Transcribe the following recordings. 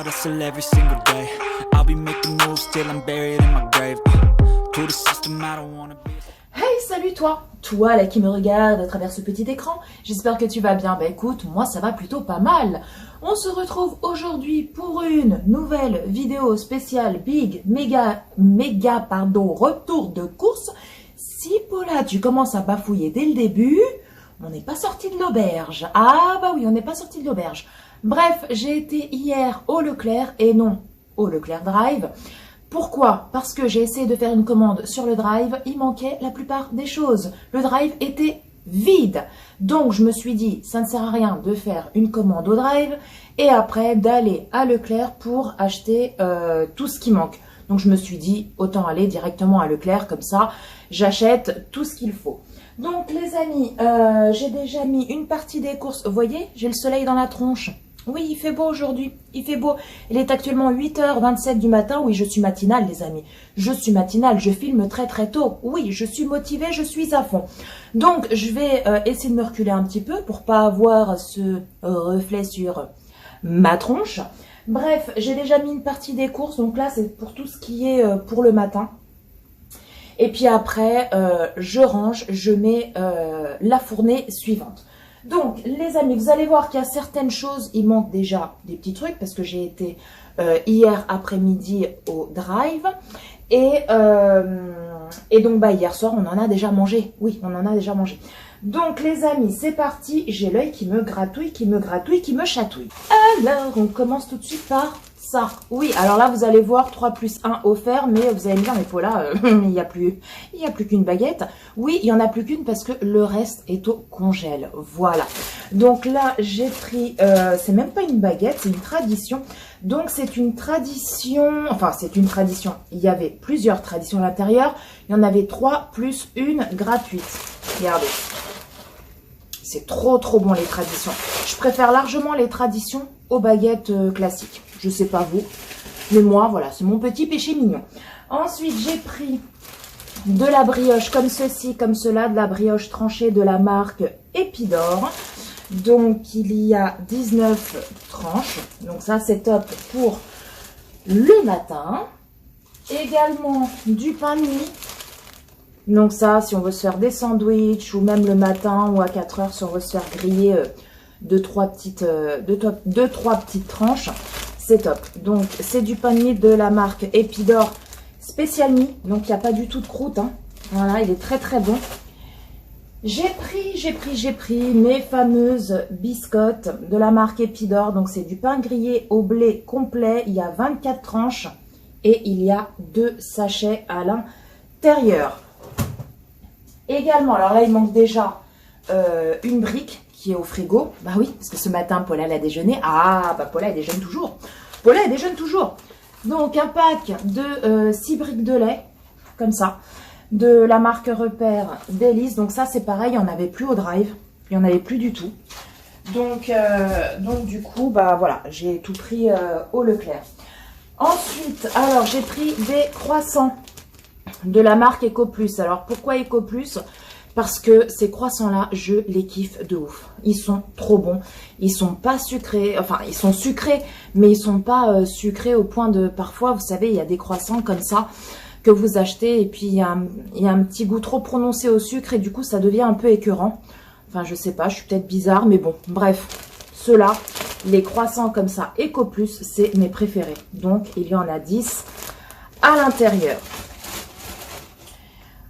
hustle every single day. I'll be making moves till I'm buried in my grave. To the system, I don't wanna be. Hey, salut toi! Toi là qui me regarde à travers ce petit écran, j'espère que tu vas bien. Bah écoute, moi ça va plutôt pas mal. On se retrouve aujourd'hui pour une nouvelle vidéo spéciale Big Méga retour de course. Si Paula, tu commences à bafouiller dès le début, on n'est pas sorti de l'auberge. Ah bah oui, on n'est pas sorti de l'auberge. Bref, j'ai été hier au Leclerc et non au Leclerc Drive. Pourquoi? Parce que j'ai essayé de faire une commande sur le Drive, il manquait la plupart des choses. Le Drive était vide. Donc je me suis dit, ça ne sert à rien de faire une commande au Drive et après d'aller à Leclerc pour acheter tout ce qui manque. Donc je me suis dit, autant aller directement à Leclerc, comme ça j'achète tout ce qu'il faut. Donc les amis, j'ai déjà mis une partie des courses. Vous voyez, j'ai le soleil dans la tronche. Oui, il fait beau aujourd'hui, il fait beau. Il est actuellement 8h27 du matin. Oui, je suis matinale, les amis. Je suis matinale, je filme très très tôt. Oui, je suis motivée, je suis à fond. Donc, je vais essayer de me reculer un petit peu pour pas avoir ce reflet sur ma tronche. Bref, j'ai déjà mis une partie des courses. Donc là, c'est pour tout ce qui est pour le matin. Et puis après, je range, je mets la fournée suivante. Donc, les amis, vous allez voir qu'il y a certaines choses, il manque déjà des petits trucs parce que j'ai été hier après-midi au Drive et donc bah, hier soir, on en a déjà mangé. Oui, on en a déjà mangé. Donc, les amis, c'est parti. J'ai l'œil qui me gratouille, qui me chatouille. Alors, on commence tout de suite par ça. Oui, alors là, vous allez voir 3 plus 1 offert, mais vous allez me dire, mais Paula, il n'y a plus qu'une baguette. Oui, il n'y en a plus qu'une parce que le reste est au congèle. Voilà. Donc là, j'ai pris, c'est même pas une baguette, c'est une tradition. Donc c'est une tradition, enfin c'est une tradition. Il y avait plusieurs traditions à l'intérieur. Il y en avait 3 plus une gratuite. Regardez. C'est trop bon les traditions. Je préfère largement les traditions aux baguettes classiques. Je sais pas vous, mais moi, voilà, c'est mon petit péché mignon. Ensuite, j'ai pris de la brioche comme ceci, comme cela, de la brioche tranchée de la marque Épidore. Donc, il y a 19 tranches. Donc ça, c'est top pour le matin. Également, du pain de mie. Donc ça, si on veut se faire des sandwichs ou même le matin ou à 4 heures, si on veut se faire griller 2-3 petites tranches, c'est top. Donc c'est du pain de mie de la marque Épidore Spécial Mie. Donc il n'y a pas du tout de croûte. Hein. Voilà, il est très bon. J'ai pris mes fameuses biscottes de la marque Épidore. Donc c'est du pain grillé au blé complet. Il y a 24 tranches et il y a 2 sachets à l'intérieur. Également, alors là, il manque déjà une brique qui est au frigo. Bah oui, parce que ce matin, Paula, elle a déjeuné. Ah, bah Paula, elle déjeune toujours. Paula, elle déjeune toujours. Donc, un pack de 6 briques de lait, comme ça, de la marque Repère d'Élise. Donc ça, c'est pareil, il n'y en avait plus au Drive. Il n'y en avait plus du tout. Donc du coup, bah voilà, j'ai tout pris au Leclerc. Ensuite, alors, j'ai pris des croissants de la marque EcoPlus. Alors pourquoi EcoPlus? Parce que ces croissants-là, je les kiffe de ouf. Ils sont trop bons. Ils sont pas sucrés. Enfin, ils sont sucrés, mais ils sont pas sucrés au point de... Parfois, vous savez, il y a des croissants comme ça que vous achetez et puis il y a un petit goût trop prononcé au sucre et du coup, ça devient un peu écœurant. Enfin, je sais pas, je suis peut-être bizarre, mais bon, bref. Ceux-là, les croissants comme ça, EcoPlus, c'est mes préférés. Donc, il y en a 10 à l'intérieur.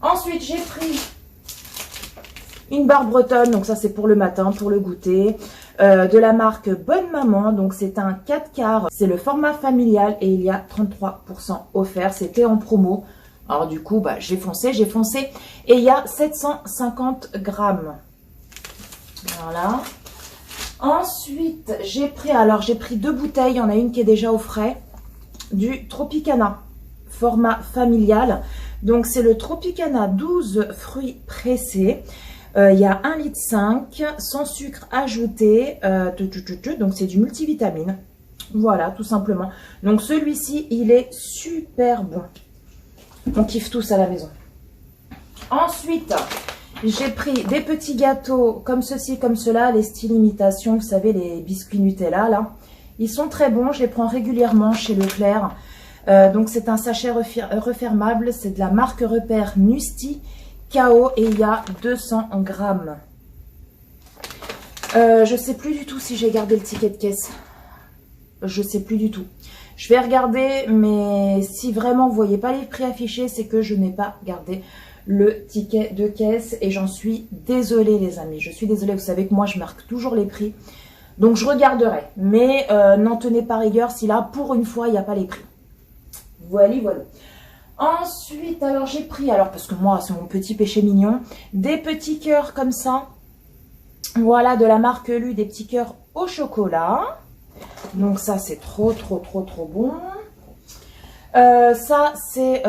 Ensuite, j'ai pris une barre bretonne, donc ça c'est pour le matin, pour le goûter, de la marque Bonne Maman, donc c'est un 4 quarts, c'est le format familial et il y a 33% offert, c'était en promo. Alors du coup, bah, j'ai foncé et il y a 750 grammes. Voilà. Ensuite, j'ai pris 2 bouteilles, il y en a une qui est déjà au frais, du Tropicana, format familial. Donc, c'est le Tropicana 12 fruits pressés. Il y a 1,5 litre, sans sucre ajouté. Donc, c'est du multivitamine. Voilà, tout simplement. Donc, celui-ci, il est super bon. On kiffe tous à la maison. Ensuite, j'ai pris des petits gâteaux comme ceci, comme cela, les styles imitation. Vous savez, les biscuits Nutella, là. Ils sont très bons, je les prends régulièrement chez Leclerc. Donc c'est un sachet refermable, c'est de la marque Repère Nusti KO et il y a 200 grammes. Je sais plus du tout si j'ai gardé le ticket de caisse. Je sais plus du tout. Je vais regarder, mais si vraiment vous voyez pas les prix affichés, c'est que je n'ai pas gardé le ticket de caisse et j'en suis désolée les amis. Je suis désolée, vous savez que moi je marque toujours les prix. Donc je regarderai, mais n'en tenez pas rigueur si là pour une fois il n'y a pas les prix. Voilà, voilà. Ensuite, alors j'ai pris, alors parce que moi c'est mon petit péché mignon, des petits cœurs comme ça. Voilà, de la marque Lu, des petits cœurs au chocolat. Donc ça c'est trop bon. Ça c'est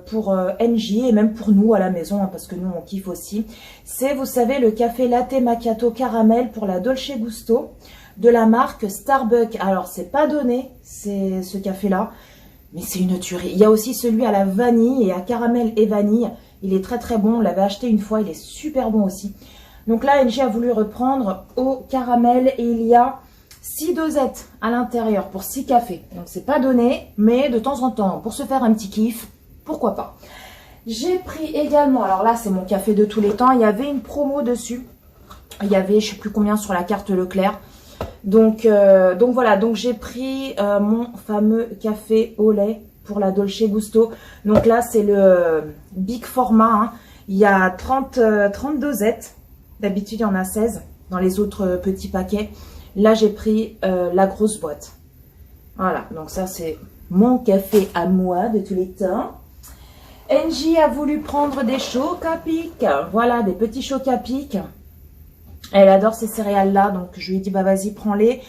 pour NJ et même pour nous à la maison, hein, parce que nous on kiffe aussi. C'est, vous savez, le café latte macchiato caramel pour la Dolce Gusto de la marque Starbucks. Alors c'est pas donné, c'est ce café là, mais c'est une tuerie. Il y a aussi celui à la vanille et à caramel et vanille. Il est très bon, on l'avait acheté une fois, il est super bon aussi. Donc là NJ a voulu reprendre au caramel et il y a 6 dosettes à l'intérieur pour 6 cafés. Donc c'est pas donné, mais de temps en temps, pour se faire un petit kiff, pourquoi pas. J'ai pris également, alors là c'est mon café de tous les temps, il y avait une promo dessus. Il y avait je sais plus combien sur la carte Leclerc. Donc voilà, donc j'ai pris mon fameux café au lait pour la Dolce Gusto. Donc là c'est le big format, hein. Il y a 30 dosettes. D'habitude il y en a 16 dans les autres petits paquets. Là, j'ai pris la grosse boîte. Voilà, donc ça, c'est mon café à moi de tous les temps. NJ a voulu prendre des chocs à pic. Voilà, des petits chocs à pic. Elle adore ces céréales-là, donc je lui ai dit, bah vas-y, prends-les.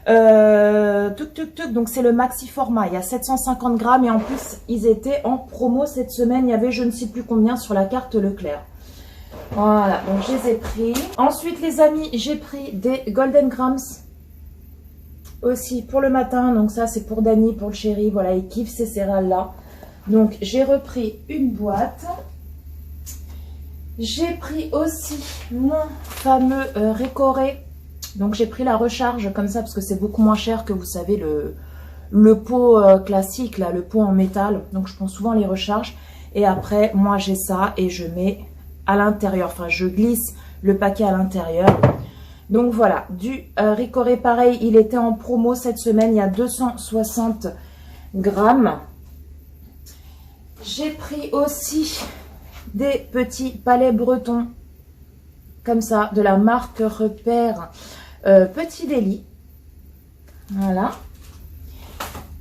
Donc c'est le maxi format. Il y a 750 grammes et en plus, ils étaient en promo cette semaine. Il y avait je ne sais plus combien sur la carte Leclerc. Voilà, donc je les ai pris. Ensuite, les amis, j'ai pris des Golden Grams aussi pour le matin. Donc ça, c'est pour Dany, pour le chéri. Voilà, il kiffe ces céréales-là. Donc, j'ai repris une boîte. J'ai pris aussi mon fameux Récoré. Donc, j'ai pris la recharge comme ça parce que c'est beaucoup moins cher que, vous savez, le pot classique, là, le pot en métal. Donc, je prends souvent les recharges. Et après, moi, j'ai ça et je mets à l'intérieur, enfin je glisse le paquet à l'intérieur. Donc voilà, du Récoré pareil, il était en promo cette semaine, il y a 260 grammes. J'ai pris aussi des petits palets bretons comme ça, de la marque Repère Petit Délit. Voilà.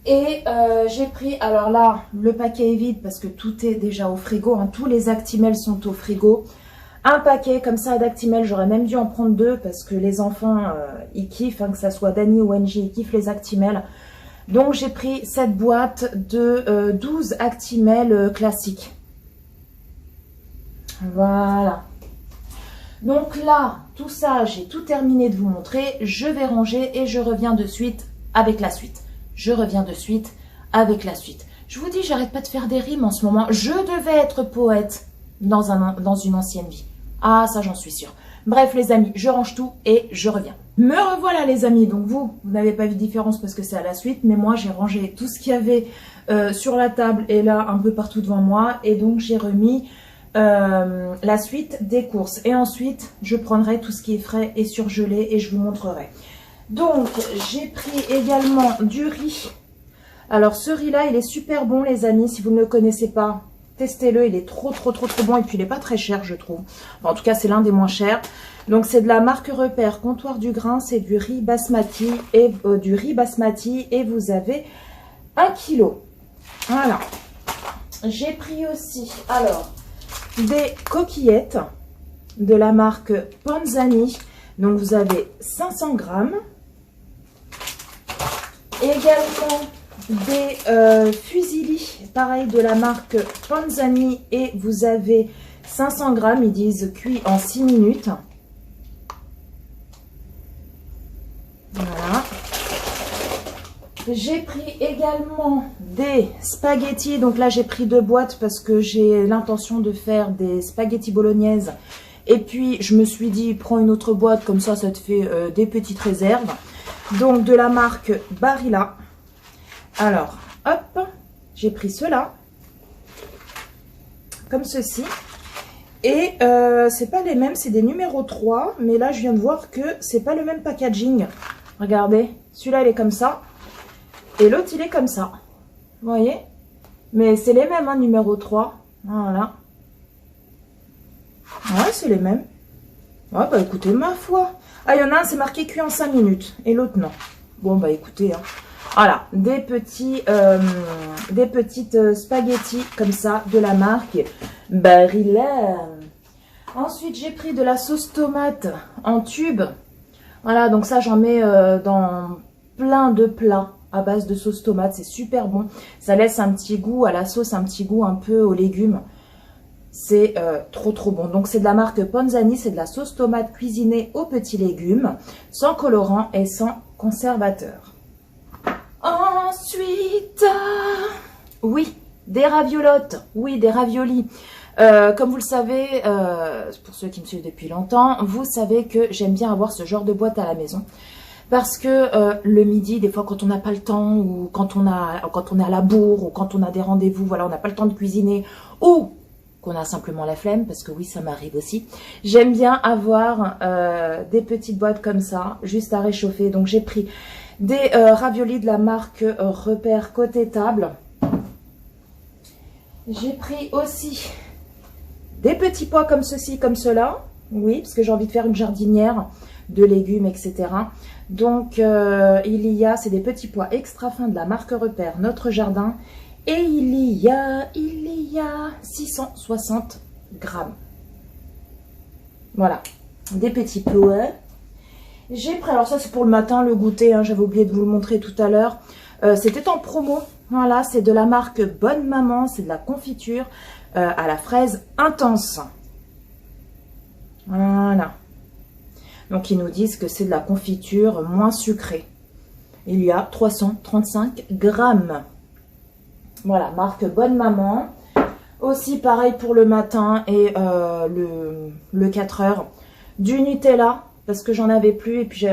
Et j'ai pris, alors là, le paquet est vide parce que tout est déjà au frigo. Hein, tous les Actimel sont au frigo. Un paquet comme ça d'Actimel, j'aurais même dû en prendre 2 parce que les enfants, ils kiffent, hein, que ça soit Dany ou NJ, ils kiffent les Actimel. Donc j'ai pris cette boîte de 12 Actimel classiques. Voilà. Donc là, tout ça, j'ai tout terminé de vous montrer. Je vais ranger et je reviens de suite avec la suite. Je reviens de suite avec la suite. Je vous dis, j'arrête pas de faire des rimes en ce moment. Je devais être poète dans une ancienne vie. Ah, ça j'en suis sûre. Bref les amis, je range tout et je reviens. Me revoilà les amis. Donc vous n'avez pas vu de différence parce que c'est à la suite. Mais moi j'ai rangé tout ce qu'il y avait sur la table et là un peu partout devant moi. Et donc j'ai remis la suite des courses. Et ensuite je prendrai tout ce qui est frais et surgelé et je vous montrerai. Donc, j'ai pris également du riz. Alors, ce riz-là, il est super bon, les amis. Si vous ne le connaissez pas, testez-le. Il est trop bon. Et puis, il n'est pas très cher, je trouve. Enfin, en tout cas, c'est l'un des moins chers. Donc, c'est de la marque Repère Comptoir du Grain. C'est du riz basmati. Et vous avez 1 kg. Voilà. J'ai pris aussi, alors, des coquillettes de la marque Panzani. Donc, vous avez 500 grammes. Également des fusilli, pareil de la marque Panzani et vous avez 500 grammes, ils disent cuit en 6 minutes. Voilà. J'ai pris également des spaghettis, donc là j'ai pris 2 boîtes parce que j'ai l'intention de faire des spaghettis bolognaises. Et puis je me suis dit, prends une autre boîte, comme ça, ça te fait des petites réserves. Donc de la marque Barilla. Alors, hop, j'ai pris ceux-là. Comme ceci. Et c'est pas les mêmes, c'est des numéros 3. Mais là, je viens de voir que c'est pas le même packaging. Regardez, celui-là, il est comme ça. Et l'autre, il est comme ça. Vous voyez? Mais c'est les mêmes, hein, numéro 3. Voilà. Ouais, c'est les mêmes. Ouais, bah écoutez, ma foi. Ah, il y en a un, c'est marqué cuit en 5 minutes. Et l'autre, non. Bon, bah écoutez, hein. Voilà, des petites spaghettis comme ça de la marque Barilla. Ensuite, j'ai pris de la sauce tomate en tube. Voilà, donc ça, j'en mets dans plein de plats à base de sauce tomate. C'est super bon. Ça laisse un petit goût à la sauce, un petit goût un peu aux légumes. C'est trop trop bon. Donc c'est de la marque Panzani, c'est de la sauce tomate cuisinée aux petits légumes, sans colorant et sans conservateur. Ensuite, oui, des raviolotes, oui, des raviolis. Comme vous le savez, pour ceux qui me suivent depuis longtemps, vous savez que j'aime bien avoir ce genre de boîte à la maison. Parce que le midi, des fois quand on n'a pas le temps, ou quand on est à la bourre, ou quand on a des rendez-vous, voilà, on n'a pas le temps de cuisiner, ou qu'on a simplement la flemme, parce que oui, ça m'arrive aussi. J'aime bien avoir des petites boîtes comme ça, juste à réchauffer. Donc j'ai pris des raviolis de la marque Repère côté table. J'ai pris aussi des petits pois comme ceci, comme cela. Oui, parce que j'ai envie de faire une jardinière de légumes, etc. Donc c'est des petits pois extra fins de la marque Repère, Notre Jardin. Et il y a 660 grammes. Voilà, des petits pois. J'ai pris, alors ça c'est pour le matin, le goûter, hein, j'avais oublié de vous le montrer tout à l'heure. C'était en promo, voilà, c'est de la marque Bonne Maman, c'est de la confiture à la fraise intense. Voilà. Donc ils nous disent que c'est de la confiture moins sucrée. Il y a 335 grammes. Voilà, marque Bonne Maman. Aussi pareil pour le matin et le 4 heures. Du Nutella, parce que j'en avais plus et puis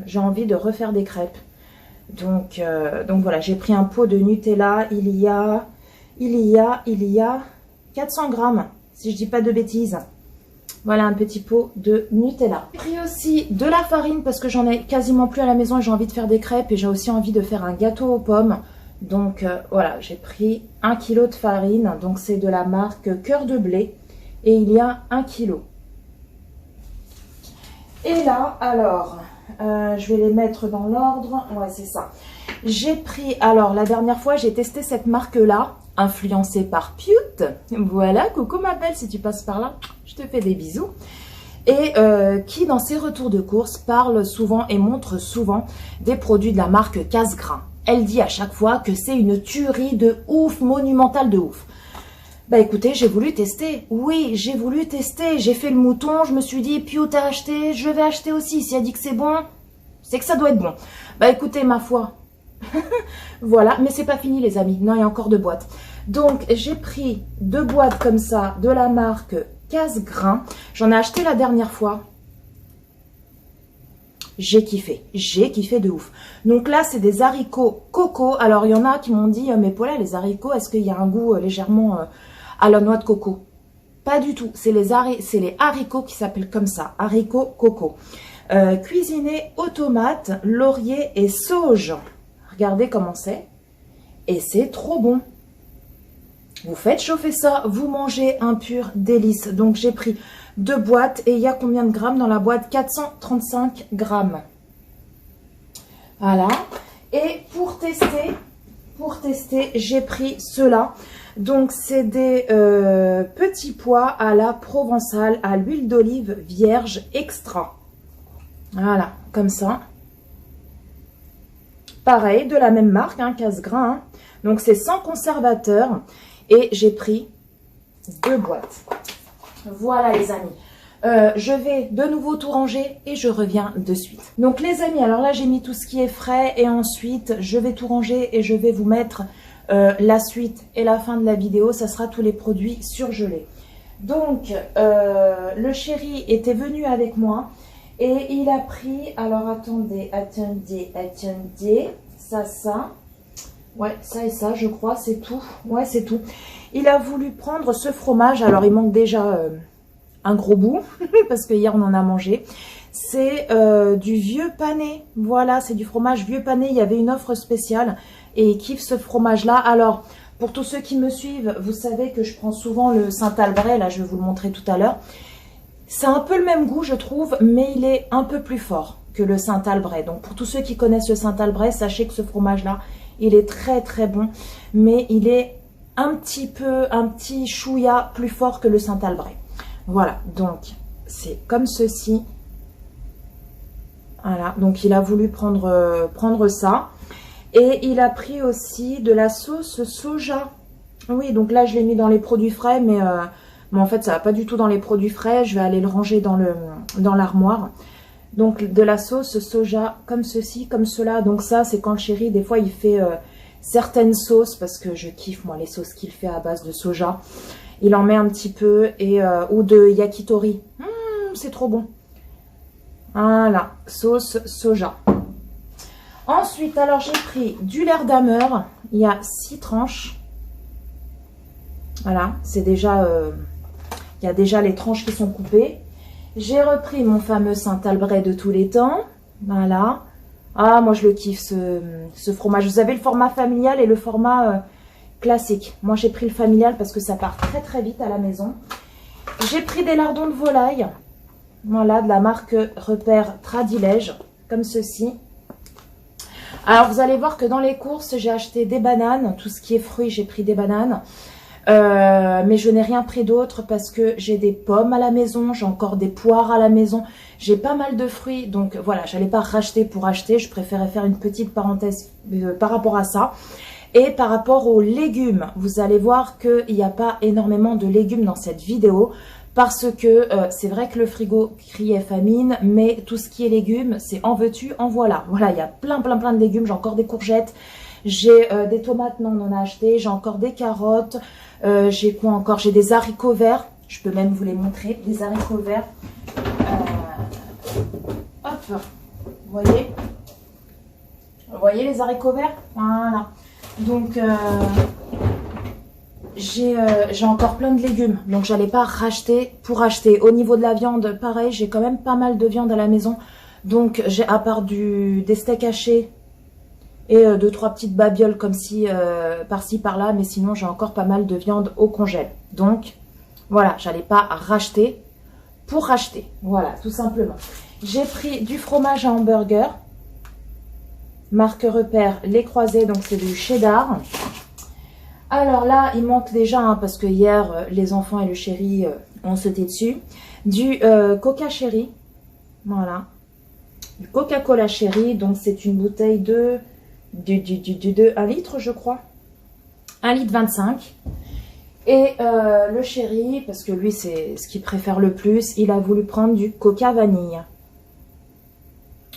j'ai envie de refaire des crêpes. Donc voilà, j'ai pris un pot de Nutella. Il y a 400 grammes, si je dis pas de bêtises. Voilà un petit pot de Nutella. J'ai pris aussi de la farine parce que j'en ai quasiment plus à la maison et j'ai envie de faire des crêpes et j'ai aussi envie de faire un gâteau aux pommes. Donc voilà, j'ai pris 1 kg de farine. Donc c'est de la marque Cœur de Blé et il y a 1 kg. Et là, alors, je vais les mettre dans l'ordre. Ouais, c'est ça. J'ai pris, alors la dernière fois, j'ai testé cette marque-là, influencée par Pute. Voilà, coucou ma belle, si tu passes par là, je te fais des bisous. Et qui, dans ses retours de course, parle souvent et montre souvent des produits de la marque Casse-Grain. Elle dit à chaque fois que c'est une tuerie de ouf, monumentale de ouf. Bah écoutez, j'ai voulu tester. Oui, j'ai voulu tester. J'ai fait le mouton, je me suis dit, Pio t'as acheté, je vais acheter aussi. Si elle dit que c'est bon, c'est que ça doit être bon. Bah écoutez, ma foi. Voilà, mais c'est pas fini les amis. Non, il y a encore 2 boîtes. Donc j'ai pris 2 boîtes comme ça de la marque Casse-Grain. J'en ai acheté la dernière fois. J'ai kiffé de ouf. Donc là, c'est des haricots coco. Alors, il y en a qui m'ont dit, mais Paula, les haricots, est-ce qu'il y a un goût légèrement à la noix de coco? Pas du tout. C'est les haricots qui s'appellent comme ça, haricots coco. Cuisinés aux tomates, laurier et sauge. Regardez comment c'est. Et c'est trop bon. Vous faites chauffer ça, vous mangez un pur délice. Donc, j'ai pris 2 boîtes et il y a combien de grammes dans la boîte? 435 grammes. Voilà. Et pour tester, j'ai pris ceux-là. Donc, c'est des petits pois à la provençale à l'huile d'olive vierge extra. Voilà, comme ça. Pareil, de la même marque, hein, Casse-Grain. Hein. Donc, c'est sans conservateur. Et j'ai pris 2 boîtes. Voilà les amis. Je vais de nouveau tout ranger et je reviens de suite. Donc les amis, alors là j'ai mis tout ce qui est frais et ensuite je vais tout ranger et je vais vous mettre la suite et la fin de la vidéo. Ça sera tous les produits surgelés. Donc le chéri était venu avec moi Et il a pris, alors attendez, ça. Ouais, ça et ça, je crois, c'est tout. Ouais, c'est tout. Il a voulu prendre ce fromage, alors il manque déjà un gros bout, parce que hier on en a mangé. C'est du vieux pané, voilà, c'est du fromage vieux pané. Il y avait une offre spéciale et il kiffe ce fromage-là. Alors, pour tous ceux qui me suivent, vous savez que je prends souvent le Saint-Albret, là je vais vous le montrer tout à l'heure. C'est un peu le même goût, je trouve, mais il est un peu plus fort que le Saint-Albret. Donc, pour tous ceux qui connaissent le Saint-Albret, sachez que ce fromage-là, il est très très bon, mais il est un petit chouïa plus fort que le Saint-Albret. Voilà, donc c'est comme ceci. Voilà, donc il a voulu prendre ça. Et il a pris aussi de la sauce soja. Oui, donc là je l'ai mis dans les produits frais, mais en fait ça va pas du tout dans les produits frais. Je vais aller le ranger dans l'armoire. Donc de la sauce soja comme ceci, comme cela. Donc ça c'est quand le chéri des fois il fait certaines sauces, parce que je kiffe moi les sauces qu'il fait à base de soja. Il en met un petit peu et ou de yakitori. C'est trop bon. Voilà, sauce soja. Ensuite, alors j'ai pris du lard d'Hammer. Il y a 6 tranches. Voilà, c'est déjà, il y a déjà les tranches qui sont coupées. J'ai repris mon fameux Saint-Albret de tous les temps. Voilà. Ah, moi je le kiffe ce fromage. Vous avez le format familial et le format classique. Moi j'ai pris le familial parce que ça part très très vite à la maison. J'ai pris des lardons de volaille. Voilà, de la marque Repère Tradilège, comme ceci. Alors vous allez voir que dans les courses, j'ai acheté des bananes. Tout ce qui est fruits, j'ai pris des bananes. Mais je n'ai rien pris d'autre parce que j'ai des pommes à la maison, j'ai encore des poires à la maison, j'ai pas mal de fruits, donc voilà, j'allais pas racheter pour acheter, je préférais faire une petite parenthèse par rapport à ça. Et par rapport aux légumes, vous allez voir qu'il n'y a pas énormément de légumes dans cette vidéo parce que c'est vrai que le frigo criait famine, mais tout ce qui est légumes, c'est en veux-tu, en voilà. Voilà, il y a plein de légumes, j'ai encore des courgettes, j'ai des tomates, non, on en a acheté, j'ai encore des carottes, j'ai quoi encore? J'ai des haricots verts, je peux même vous les montrer, des haricots verts. Hop, vous voyez les haricots verts? Voilà. Donc, j'ai encore plein de légumes, donc j'allais pas racheter pour acheter. Au niveau de la viande, pareil, j'ai quand même pas mal de viande à la maison. Donc, j'ai à part des steaks hachés, et 2-3 petites babioles comme si par-ci par-là, mais sinon j'ai encore pas mal de viande au congèle. Donc voilà, j'allais pas racheter pour racheter. Voilà, tout simplement. J'ai pris du fromage à hamburger, marque Repère Les Croisés, donc c'est du cheddar. Alors là, il manque déjà, hein, parce que hier, les enfants et le chéri ont sauté dessus, du Coca Chéri. Voilà, du Coca-Cola Chéri, donc c'est une bouteille de 1 litre, je crois. 1 litre 25. Et le chéri, parce que lui, c'est ce qu'il préfère le plus, il a voulu prendre du coca vanille.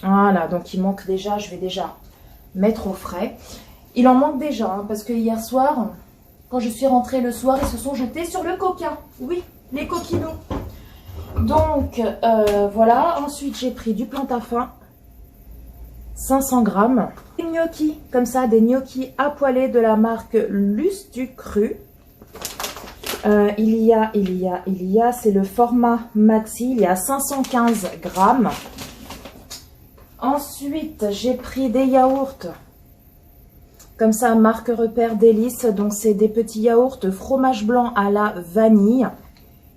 Voilà, donc il manque déjà, je vais déjà mettre au frais. Il en manque déjà, hein, parce que hier soir, quand je suis rentrée le soir, ils se sont jetés sur le coca. Oui, les coquinots. Donc, voilà. Ensuite, j'ai pris du plantain-fin. 500 grammes. Des gnocchis, comme ça, des gnocchis à poêler de la marque Luce du Cru. Il y a, c'est le format maxi, il y a 515 grammes. Ensuite, j'ai pris des yaourts, comme ça, marque Repère Délices. Donc, c'est des petits yaourts fromage blanc à la vanille.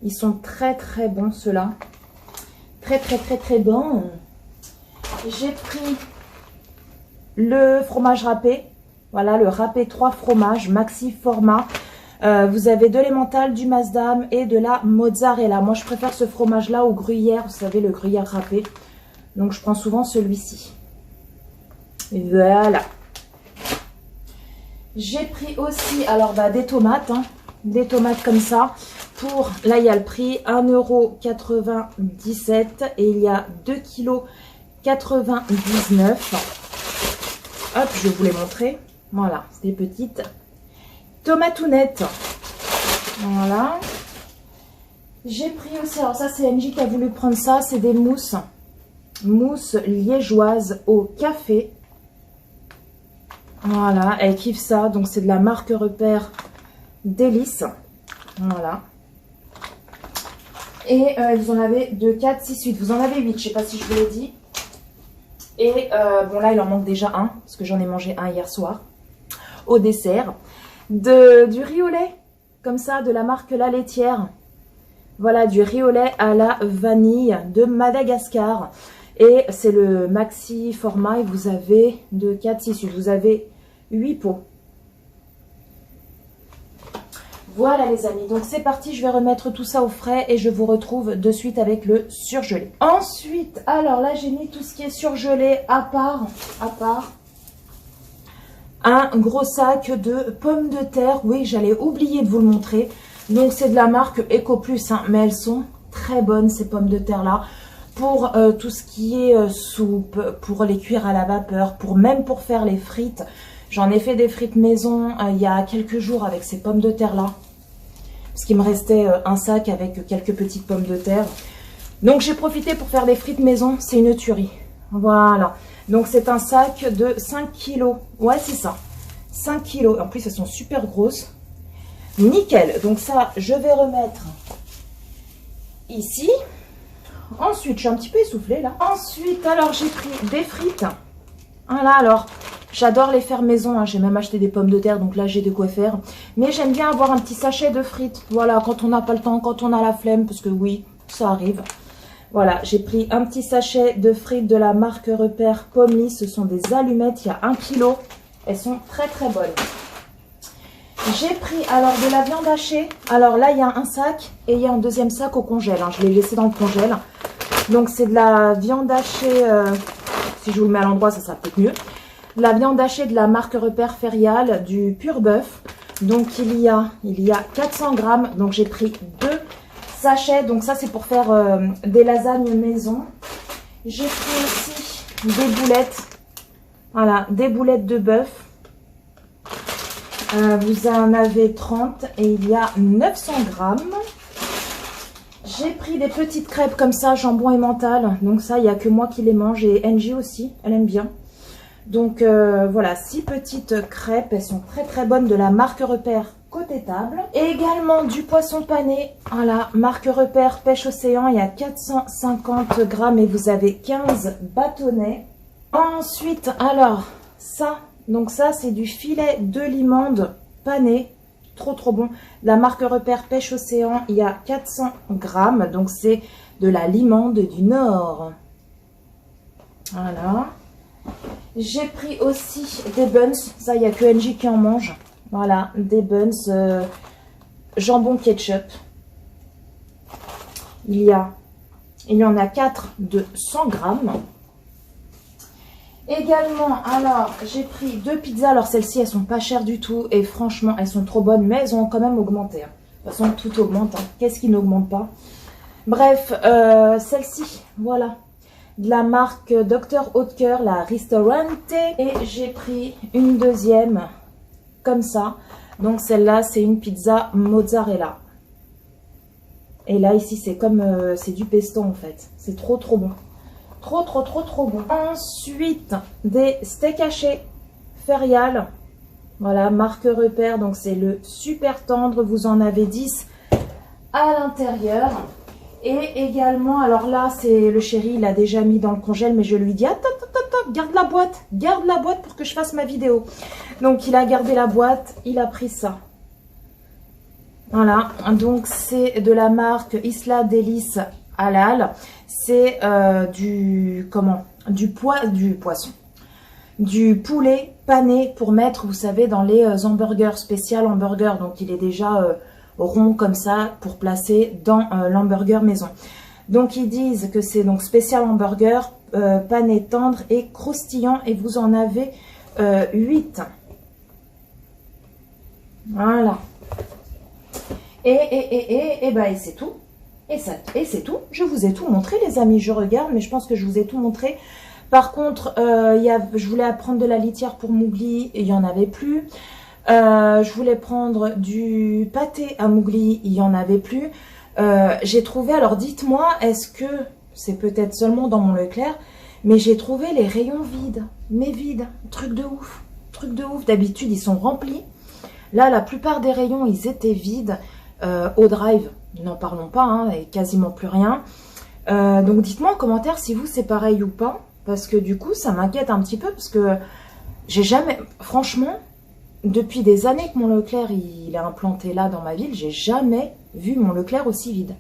Ils sont très très bons, ceux-là. Très bons. J'ai pris le fromage râpé, voilà, le râpé 3 fromages, maxi format. Vous avez de l'emmental, du masdam et de la mozzarella. Moi, je préfère ce fromage-là au gruyère, vous savez, le gruyère râpé. Donc, je prends souvent celui-ci. Voilà. J'ai pris aussi, alors, des tomates, hein, des tomates comme ça. Pour, là, il y a le prix, 1,97 € et il y a 2,99 kg. Hop, je vais vous les montrer. Voilà, c'est des petites tomatounettes. Voilà. J'ai pris aussi, alors ça c'est MJ qui a voulu prendre ça, c'est des mousses. mousse liégeoise au café. Voilà, elle kiffe ça. Donc, c'est de la marque repère Délice. Voilà. Et vous en avez 2, 4, 6, 8. Vous en avez 8, je ne sais pas si je vous l'ai dit. Et bon, là, il en manque déjà un, parce que j'en ai mangé un hier soir. Au dessert. Du riz au lait, comme ça, de la marque La Laitière. Voilà, du riz au lait à la vanille de Madagascar. Et c'est le maxi format. Et vous avez 2, 4, 6, 8. Vous avez 8 pots. Voilà les amis, donc c'est parti, je vais remettre tout ça au frais et je vous retrouve de suite avec le surgelé. Ensuite, alors là j'ai mis tout ce qui est surgelé à part. Un gros sac de pommes de terre, oui j'allais oublier de vous le montrer. Donc c'est de la marque EcoPlus, hein, mais elles sont très bonnes ces pommes de terre là. Pour tout ce qui est soupe, pour les cuire à la vapeur, même pour faire les frites. J'en ai fait des frites maison il y a quelques jours avec ces pommes de terre là. Parce qu'il me restait un sac avec quelques petites pommes de terre. Donc j'ai profité pour faire des frites maison. C'est une tuerie. Voilà. Donc c'est un sac de 5 kilos. Ouais c'est ça. 5 kilos. En plus elles sont super grosses. Nickel. Donc ça je vais remettre ici. Ensuite je suis un petit peu essoufflée là. Ensuite alors j'ai pris des frites. Voilà alors. J'adore les faire maison, hein. J'ai même acheté des pommes de terre, donc là j'ai de quoi faire. Mais j'aime bien avoir un petit sachet de frites, voilà, quand on n'a pas le temps, quand on a la flemme, parce que oui, ça arrive. Voilà, j'ai pris un petit sachet de frites de la marque Repère Pommes. Ce sont des allumettes, il y a 1 kg. Elles sont très très bonnes. J'ai pris alors de la viande hachée. Alors là, il y a un sac et il y a un deuxième sac au congèle. Hein. Je l'ai laissé dans le congèle. Donc c'est de la viande hachée, si je vous le mets à l'endroit, ça sera peut-être mieux. La viande hachée de la marque Repère Ferial, du pur bœuf. Donc il y a 400 grammes. Donc j'ai pris 2 sachets. Donc ça c'est pour faire des lasagnes maison. J'ai pris aussi des boulettes. Voilà, des boulettes de bœuf. Vous en avez 30 et il y a 900 grammes. J'ai pris des petites crêpes comme ça, jambon et mental. Donc ça, il n'y a que moi qui les mange et Angie aussi, elle aime bien. Donc voilà, 6 petites crêpes, elles sont très très bonnes de la marque Repère côté table. Et également du poisson pané, voilà, marque Repère pêche océan, il y a 450 grammes et vous avez 15 bâtonnets. Ensuite, alors, ça, donc ça c'est du filet de limande pané, trop trop bon. La marque Repère pêche océan, il y a 400 grammes, donc c'est de la limande du Nord. Voilà. J'ai pris aussi des buns, ça il n'y a que NJ qui en mange. Voilà, des buns jambon ketchup. Il y en a 4 de 100 grammes. Également, alors j'ai pris 2 pizzas. Alors celles-ci elles sont pas chères du tout et franchement elles sont trop bonnes, mais elles ont quand même augmenté. Hein. De toute façon tout augmente, hein. Qu'est-ce qui n'augmente pas? Bref, celle-ci, voilà. De la marque Dr Haute-Cœur, la Ristorante. Et j'ai pris une deuxième comme ça. Donc celle-là, c'est une pizza mozzarella. Et là, ici, c'est comme c'est du pesto en fait. C'est trop trop bon. Trop trop trop trop bon. Ensuite, des steaks hachés Ferial. Voilà, marque Repère. Donc c'est le super tendre. Vous en avez 10 à l'intérieur. Et également, alors là, c'est le chéri, il a déjà mis dans le congèle, mais je lui dis, attends, garde la boîte pour que je fasse ma vidéo. Donc, il a gardé la boîte, il a pris ça. Voilà, donc c'est de la marque Isla Délice Halal. C'est du poisson. Du poulet pané pour mettre, vous savez, dans les hamburgers, spécial hamburger. Donc, il est déjà... rond comme ça pour placer dans l'hamburger maison. Donc ils disent que c'est donc spécial hamburger, pané tendre et croustillant et vous en avez 8. Voilà. Et c'est tout. Et c'est tout. Je vous ai tout montré les amis. Je regarde mais je pense que je vous ai tout montré. Par contre, je voulais apprendre de la litière pour Mowgli et il n'y en avait plus. Je voulais prendre du pâté à Mowgli, il n'y en avait plus. J'ai trouvé, alors dites-moi, est-ce que c'est peut-être seulement dans mon Leclerc, mais j'ai trouvé les rayons vides, mais vides, truc de ouf, truc de ouf. D'habitude, ils sont remplis. Là, la plupart des rayons, ils étaient vides. Au drive, n'en parlons pas, hein, et quasiment plus rien. Donc dites-moi en commentaire si vous c'est pareil ou pas, parce que du coup ça m'inquiète un petit peu, parce que j'ai jamais, franchement, depuis des années que mon Leclerc il est implanté là dans ma ville, j'ai jamais vu mon Leclerc aussi vide.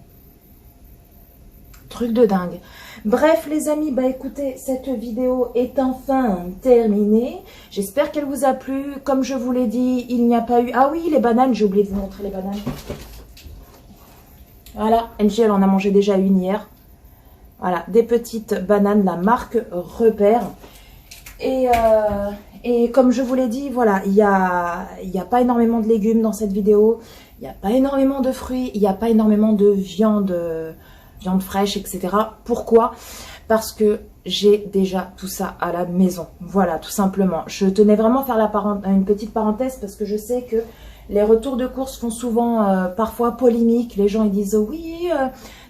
Truc de dingue. Bref les amis, bah écoutez, cette vidéo est enfin terminée. J'espère qu'elle vous a plu. Comme je vous l'ai dit, il n'y a pas eu... Ah oui, les bananes, j'ai oublié de vous montrer les bananes. Voilà, LG, elle en a mangé déjà une hier. Voilà, des petites bananes, la marque Repère. Et comme je vous l'ai dit, voilà, il y a pas énormément de légumes dans cette vidéo. Il n'y a pas énormément de fruits. Il n'y a pas énormément de viande fraîche, etc. Pourquoi? Parce que j'ai déjà tout ça à la maison. Voilà, tout simplement. Je tenais vraiment à faire une petite parenthèse parce que je sais que les retours de courses font souvent parfois polémique. Les gens ils disent oui,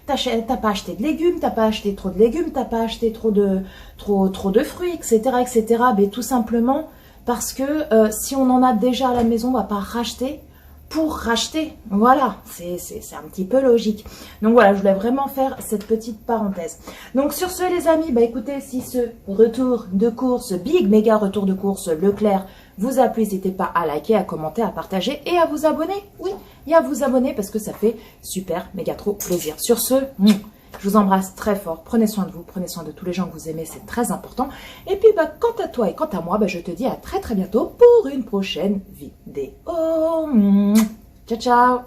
t'as pas acheté de légumes, t'as pas acheté trop de légumes, t'as pas acheté trop de fruits, etc., etc. Mais tout simplement parce que si on en a déjà à la maison, on va pas racheter pour racheter. Voilà, c'est un petit peu logique. Donc voilà, je voulais vraiment faire cette petite parenthèse. Donc sur ce les amis, bah écoutez, si ce retour de course, big méga retour de course Leclerc vous a plu, n'hésitez pas à liker, à commenter, à partager et à vous abonner. Oui, et à vous abonner parce que ça fait super méga trop plaisir. Sur ce, je vous embrasse très fort. Prenez soin de vous, prenez soin de tous les gens que vous aimez, c'est très important. Et puis, bah, quant à toi et quant à moi, bah, je te dis à très très bientôt pour une prochaine vidéo. Ciao, ciao!